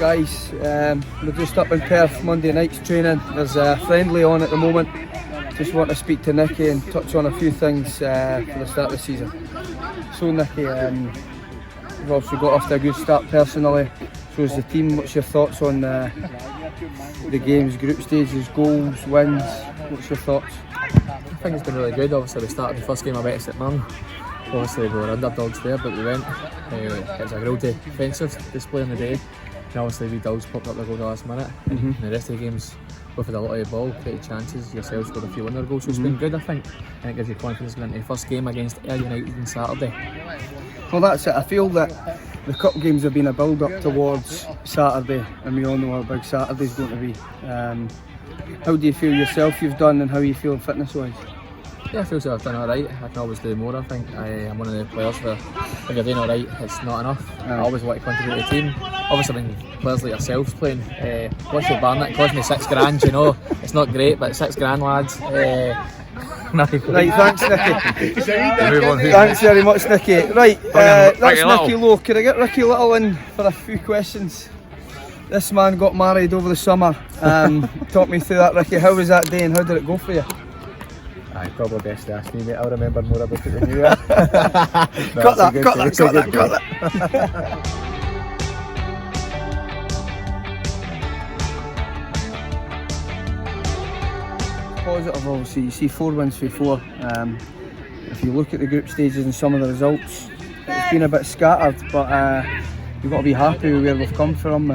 guys. We're just up in Perth, Monday night's training. There's a friendly on at the moment. Just want to speak to Nicky and touch on a few things for the start of the season. So Nicky, we've obviously got off to a good start personally. So as the team, what's your thoughts on the games, group stages, goals, wins? What's your thoughts? I think it's been really good. Obviously we started the first game away at St Mirren. Obviously we were underdogs there, but we went. It was a real defensive display on the day. And obviously we dogs popped up the goal the last minute. And the rest of the games, we've had a lot of the ball, created chances, yourselves scored a few winner goals, so it's been good I think. And it gives you confidence going into the first game against Ayr United on Saturday. Well that's it, I feel that the cup games have been a build up towards Saturday, and we all know how big Saturday's going to be. How do you feel yourself you've done, and how are you feeling fitness wise? Yeah, I feel so I've done alright. I can always do more I think. I'm one of the players where if you're doing alright it's not enough. I always want to contribute to the team. Obviously when players like yourselves playing, what's your Barnet, cost me $6,000, you know. It's not great but $6,000 lads. Right, thanks Nicky. Thanks very much Nicky. Right, that's Nicky Lowe. Could I get Ricky Little in for a few questions? This man got married over the summer. Talk me through that, Ricky. How was that day and how did it go for you? Probably best to ask me, mate. I'll remember more about it than you. Cut that. Positive, obviously, you see 4 wins for 4. If you look at the group stages and some of the results, it's been a bit scattered, but you've got to be happy with where we've come from.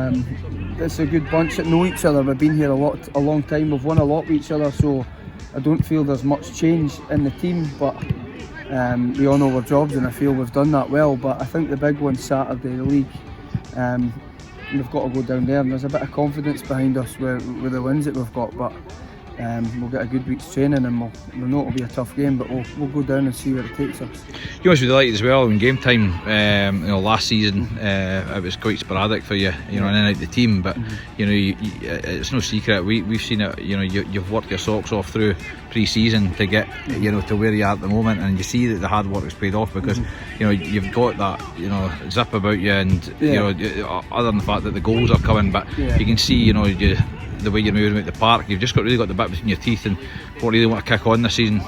It's a good bunch that know each other. We've been here a long time, we've won a lot with each other, so I don't feel there's much change in the team, but we all know our jobs and I feel we've done that well. But I think the big one Saturday, the league, we've got to go down there and there's a bit of confidence behind us with the wins that we've got, but we'll get a good week's training and we'll know it'll be a tough game, but we'll go down and see where it takes us. You must be delighted as well in game time. Last season it was quite sporadic for you, in and out the team, but it's no secret. We've seen it. You've worked your socks off through pre-season to get to where you are at the moment, and you see that the hard work has paid off because you've got that zip about you, and other than the fact that the goals are coming, but you can see the way you're moving about the park. You've just really got the bit between your teeth and what really want to kick on this season.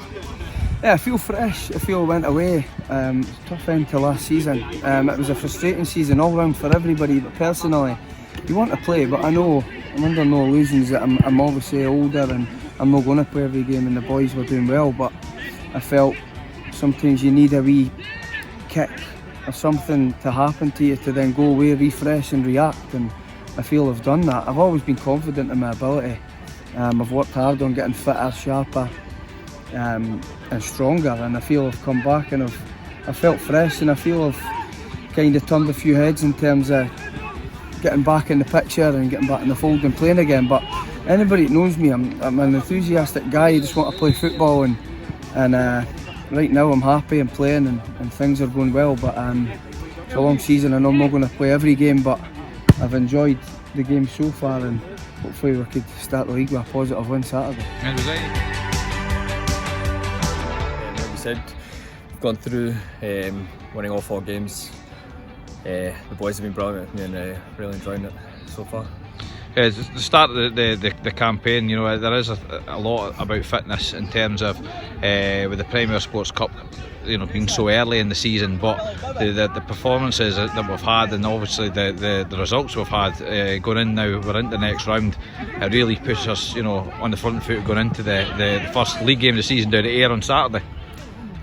Yeah, I feel fresh. I feel I went away. Tough end to last season. It was a frustrating season all round for everybody, but personally, you want to play, but I'm under no illusions that I'm obviously older and I'm not going to play every game, and the boys were doing well, but I felt sometimes you need a wee kick or something to happen to you to then go away, refresh and react, and I feel I've done that. I've always been confident in my ability. I've worked hard on getting fitter, sharper and stronger, and I feel I've come back and I felt fresh, and I feel I've kind of turned a few heads in terms of getting back in the picture and getting back in the fold and playing again. But anybody that knows me, I'm an enthusiastic guy. I just want to play football, and right now I'm happy and playing and things are going well, but it's a long season. I know I'm not going to play every game, but I've enjoyed the game so far, and hopefully we could start the league with a positive win Saturday. Like you said, we've gone through winning all 4 games. The boys have been brilliant with me and really enjoying it so far. The start of the campaign, there is a lot about fitness in terms of with the Premier Sports Cup being so early in the season, but the performances that we've had, and obviously the results we've had going in now, we're into the next round, it really pushes us on the front foot going into the first league game of the season down at Ayr on Saturday.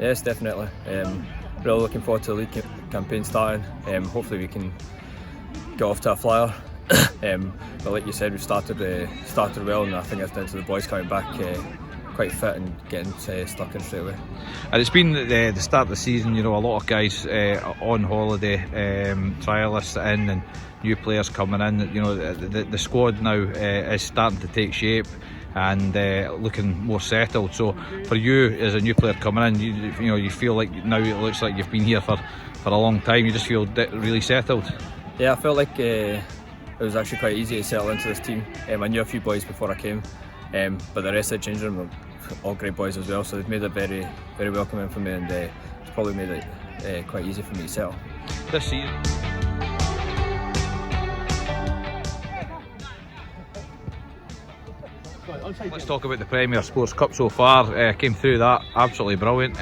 Yes, definitely. Really looking forward to the league campaign starting. Hopefully we can get off to a flyer. But like you said, we've started well, and I think it's down to the boys coming back quite fit and getting stuck in straight away. And it's been the start of the season, a lot of guys on holiday, trialists in and new players coming in. The squad now is starting to take shape and looking more settled. So for you as a new player coming in, you feel like now it looks like you've been here for a long time. You just feel really settled. Yeah, I felt like it was actually quite easy to settle into this team. I knew a few boys before I came, but the rest of the changing room were all great boys as well, so they've made it very, very welcoming for me, and it's probably made it quite easy for me to settle. This season, Let's talk about the Premier Sports Cup so far. Came through that absolutely brilliant.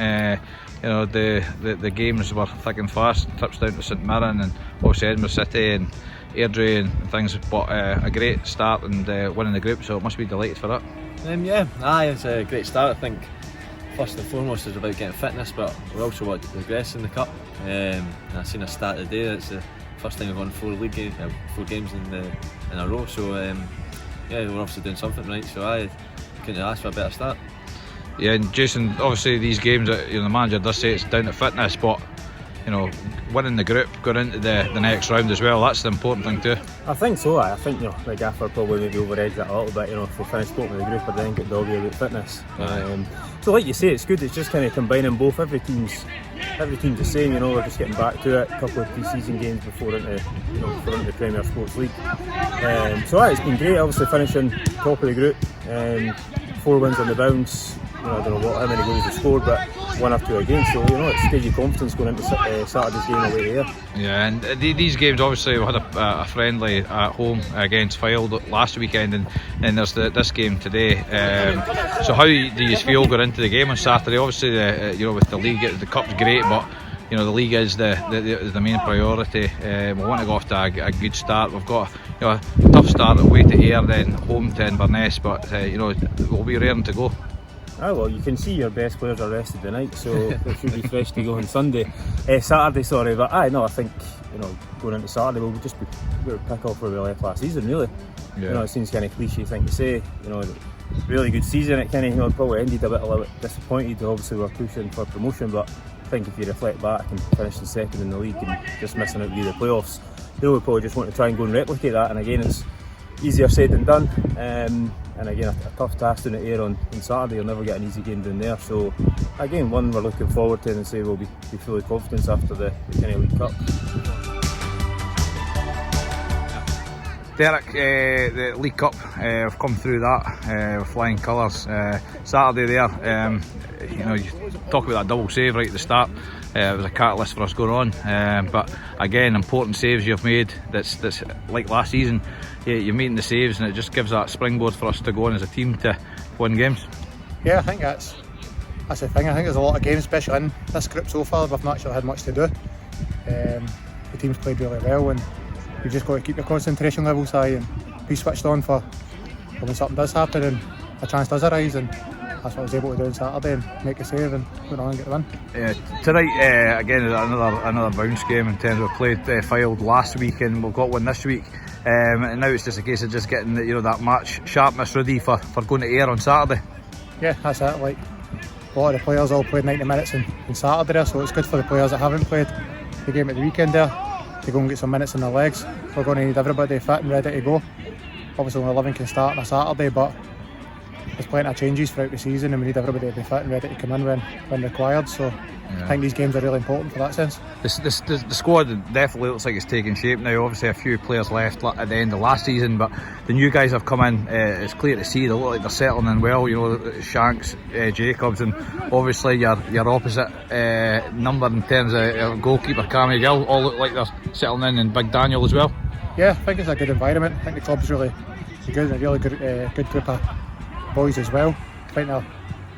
You know, the games were thick and fast. Trips down to St Mirren and obviously Edinburgh City and Airdrie and things. But a great start and winning the group, so it must be delighted for that. It's a great start. I think first and foremost is about getting fitness, but we also want to progress in the cup. And I've seen a start today. It's the first time we've won 4 games in a row. So we're obviously doing something right. So I couldn't ask for a better start. Yeah, and Jason, obviously these games, the manager does say it's down to fitness, but you know, winning the group, going into the next round as well, that's the important thing too. I think so. I think the gaffer probably maybe over-edged that a little bit. If we finish bottom of the group, but then get doggy about fitness. So like you say, it's good. It's just kind of combining both. Every team's the same. We're just getting back to it. A couple of pre-season games before into the Premier Sports League. It's been great. Obviously finishing top of the group. 4 wins on the bounce. I don't know how many goals we scored, but 1 or 2 against. So it's gives you confidence going into Saturday's game away here. Yeah, and these games, obviously we had a friendly at home against Fylde last weekend, and there's this game today. So how do you feel going into the game on Saturday? Obviously, with the league, the cup's great, but the league is the main priority. We want to go off to a good start. We've got a tough start away to Ayr, then home to Inverness, but we'll be raring to go. Well, you can see your best players are rested tonight, so they should be fresh to go on Saturday. But I think going into Saturday we'll pick up where we left last season. Really, it seems kind of cliche thing to say. Really good season. It kind of probably ended a little bit disappointed. Obviously we're pushing for promotion, but I think if you reflect back and finishing second in the league and just missing out the playoffs, we probably just want to try and go and replicate that. And again, it's easier said than done. And again, a tough task down at Ayr on Saturday. You'll never get an easy game down there. So again, one we're looking forward to, and say we'll be fully confident after the kind of League Cup. Derek, the League Cup, we've come through that with flying colours. Saturday there, you talk about that double save right at the start. It was a catalyst for us going on. But again, important saves you've made. That's like last season. You're making the saves, and it just gives that springboard for us to go on as a team to win games. Yeah, I think that's the thing. I think there's a lot of games, especially in this group so far, we've not actually had much to do. The team's played really well, and you've just got to keep your concentration levels high and be switched on for when something does happen and a chance does arise, and that's what I was able to do on Saturday, and make a save and go on and get the win. Tonight again is another bounce game in terms of played Fylde last week, and we've got one this week. And now it's just a case of just getting that match sharpness ready for going to Ayr on Saturday. Yeah, that's it. Like a lot of the players all played 90 minutes on Saturday there, so it's good for the players that haven't played the game at the weekend there to go and get some minutes in their legs. We're going to need everybody fit and ready to go. Obviously only 11 can start on a Saturday, but there's plenty of changes throughout the season, and we need everybody to be fit and ready to come in when required. So I think these games are really important for that sense. The squad definitely looks like it's taking shape now. Obviously a few players left at the end of last season, but the new guys have come in. It's clear to see they look like they're settling in well. Shanks, Jacobs, and obviously your opposite number in terms of goalkeeper Cammy Gill all look like they're settling in, and Big Daniel as well. Yeah, I think it's a good environment. I think the club's really good, a really good group of boys as well. I think they're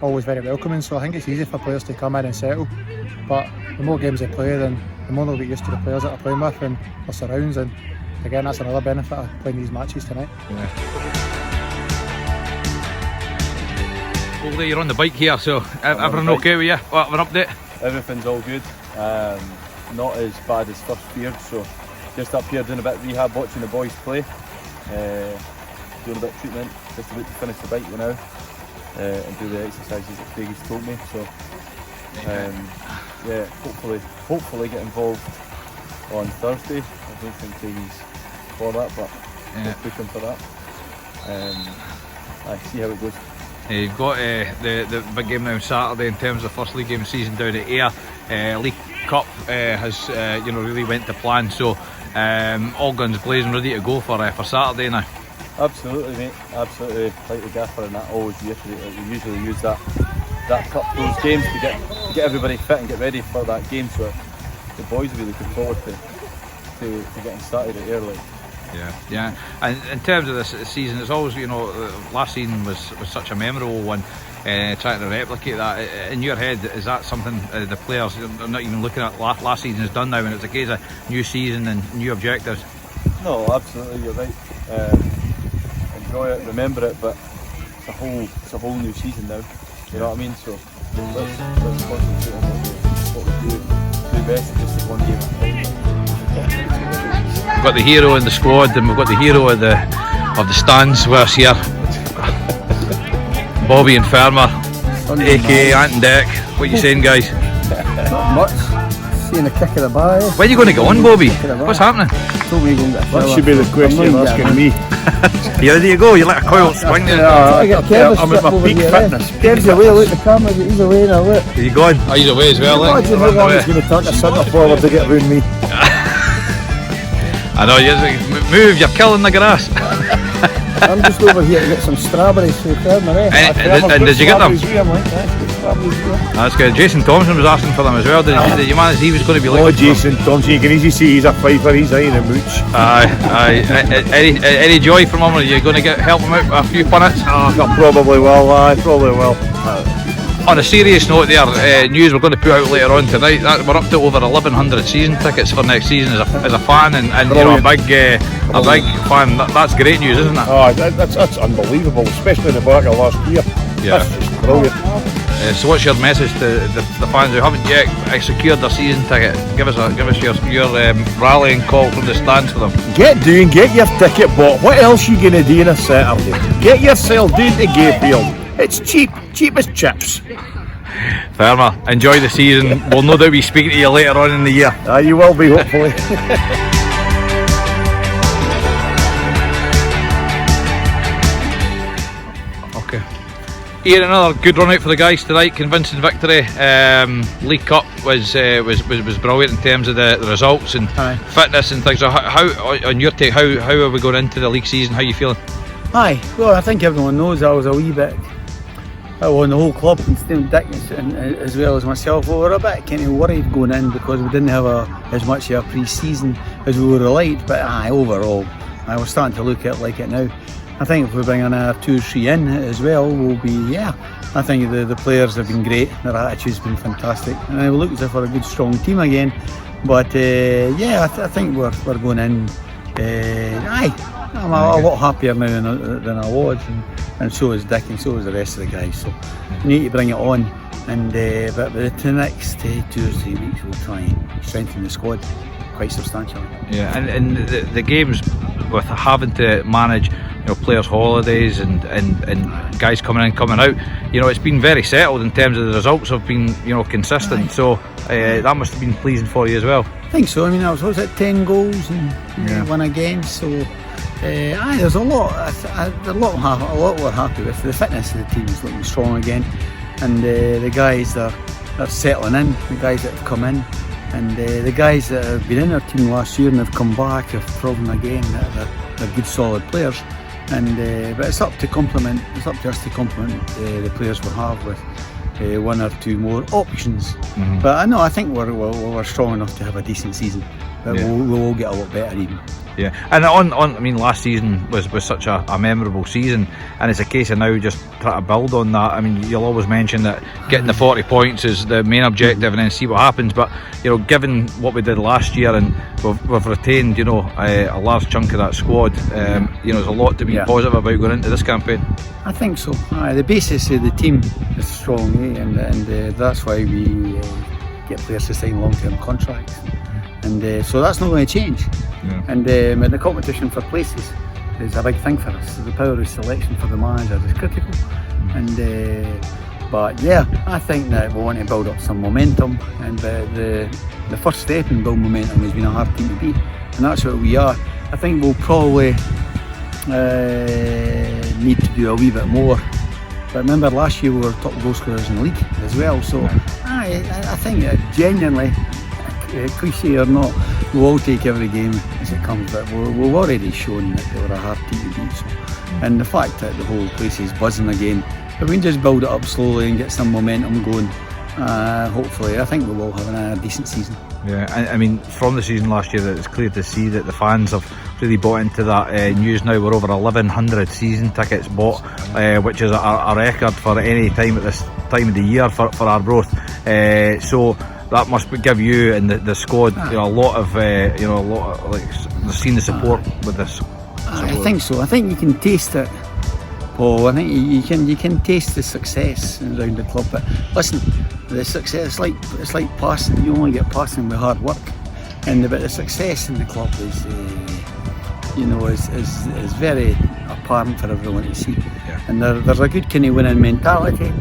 always very welcoming, so I think it's easy for players to come in and settle. But the more games they play, then the more they'll get used to the players that they're playing with and their surrounds, and again that's another benefit of playing these matches tonight. Well, you're on the bike here, so everything okay with you? What an update? Everything's all good. Not as bad as first feared, so just up here doing a bit of rehab, watching the boys play, doing a bit of treatment, just about to finish the bike now, and do the exercises that Craig's told me. So hopefully get involved on Thursday. I don't think Craig's for that, but we'll push him for that. I see how it goes. You've got the big game now on Saturday in terms of first league game season down at Ayr. League Cup has really went to plan, so all guns blazing, ready to go for Saturday now. Absolutely, mate. Absolutely. Like the gaffer and that always reiterate that we usually use that cup, those games to get everybody fit and get ready for that game. So the boys will be looking forward to getting started at Ayr. Yeah. And in terms of this season, it's always, last season was such a memorable one. Trying to replicate that in your head, is that something the players are not even looking at? Last season is done now, and it's a case of new season and new objectives. No, absolutely, you're right. Enjoy it, remember it, but it's a whole new season now. You know what I mean? So let's concentrate on what we do best, and just take one game at a time. We've got the hero in the squad, and we've got the hero of the stands with us here. Bobby and Farmer, aka Ant and Deck. What are you saying, guys? Not much. Seeing a kick of the ball. Where are you going to go on, Bobby? What's happening? Told me you're going to get a That fella. should be the question you're asking me. You ready to go? You're like a coiled spring there. I'm at my peak fitness. Kev's away, look, the camera, he's away now, look. Are you going? Oh, he's away as well, How long is going to take a centre forward to get round me? I know, move, you're killing the grass. I'm just over here to get some strawberries for the Farmer, eh? And did you get them? Strawberries, That's good. Jason Thompson was asking for them as well. Did you manage? He was going to be looking Oh, for Jason Thompson, you can easily see he's a fiver, he's in a mooch. Aye. Any joy from him? Are you going to help him out with a few punnets? I probably will, probably will. On a serious note there, news we're going to put out later on tonight, that we're up to over 1,100 season tickets for next season as a fan, and a big fan. That's great news, isn't it? Oh, that's unbelievable, especially the back of last year. Yeah. That's just brilliant. So what's your message to the fans who haven't yet secured their season ticket? Give us your rallying call from the stands for them. Get your ticket bought. What else are you going to do on a Saturday? Get yourself down to Gayfield. It's cheap as chips. Farmer, enjoy the season. We'll no doubt be speaking to you later on in the year. You will be, hopefully. Okay. Ian, another good run out for the guys tonight. Convincing victory. League Cup was brilliant in terms of the results and fitness and things. So how on your take, how are we going into the league season? How are you feeling? Aye, well, I think everyone knows I was a wee bit. The whole club and Steve Dick as well as myself, we were a bit kind of worried going in because we didn't have as much of a pre-season as we would have liked. But overall, I was starting to look at it like it now. I think if we bring another 2 or 3 in as well, we'll be I think the players have been great. Their attitude's been fantastic, and it looks as if we're a good strong team again. But I think we're going in. I'm a lot happier now than I was, and so is Dick, and so is the rest of the guys. So we need to bring it on, and but the next 2 or 3 weeks we'll try and strengthen the squad quite substantially. Yeah, and the games with having to manage players' holidays and guys coming in, coming out, it's been very settled in terms of the results have been consistent. So that must have been pleasing for you as well. I think so. I mean, I was 10 goals and 1 against. So there's a lot we're happy with. The fitness of the team is looking strong again, and the guys are settling in. The guys that have come in, and the guys that have been in our team last year and have come back have proven again that they're good, solid players. And but it's up to us to compliment the players we have with 1 or 2 more options. But I think we're strong enough to have a decent season. But we'll all get a lot better even. Yeah, and last season was such a memorable season, and it's a case of now just try to build on that. I mean, you'll always mention that getting the 40 points is the main objective, and then see what happens. But given what we did last year, and we've retained a large chunk of that squad, there's a lot to be positive about going into this campaign. I think so. The basis of the team is strong, and that's why we get players to sign long-term contracts. And so that's not going to change. And the competition for places is a big thing for us. The power of selection for the manager is critical. And I think that we want to build up some momentum. And the first step in building momentum has been a hard team to beat, and that's what we are. I think we'll probably need to do a wee bit more. But remember, last year we were top goal scorers in the league as well. So I think genuinely, cliche or not, we'll all take every game as it comes, but we've already shown that they were a hard team to beat. So, and the fact that the whole place is buzzing again, if we can just build it up slowly and get some momentum going, Hopefully, I think we will have a decent season. Yeah, I mean, from the season last year, it's clear to see that the fans have really bought into that news now. We're over 1,100 season tickets bought, which is a record for any time at this time of the year for Arbroath. So that must give you and the squad a lot of seeing the support with this. I think so. I think you can taste it. I think you can taste the success around the club. But listen, the success it's like passing. You only get passing with hard work, but the success in the club is is very apparent for everyone to see. Yeah. And there's a good kind of winning mentality,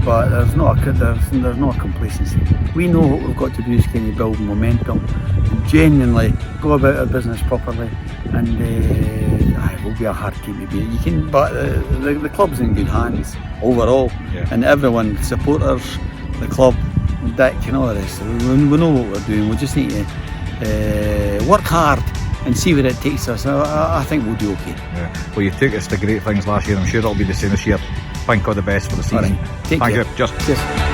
but there's not a complacency. We know what we've got to do is kind of build momentum, genuinely go about our business properly, and it will be a hard team to beat. But the club's in good hands overall, and everyone, supporters, the club, Dick and all the rest. We know what we're doing. We just need to work hard and see where it takes us. I think we'll do okay. Yeah. Well, you took us to great things last year. I'm sure it'll be the same this year. Thank God the best for the season. Right. Take Thank care. you. Just. Cheers.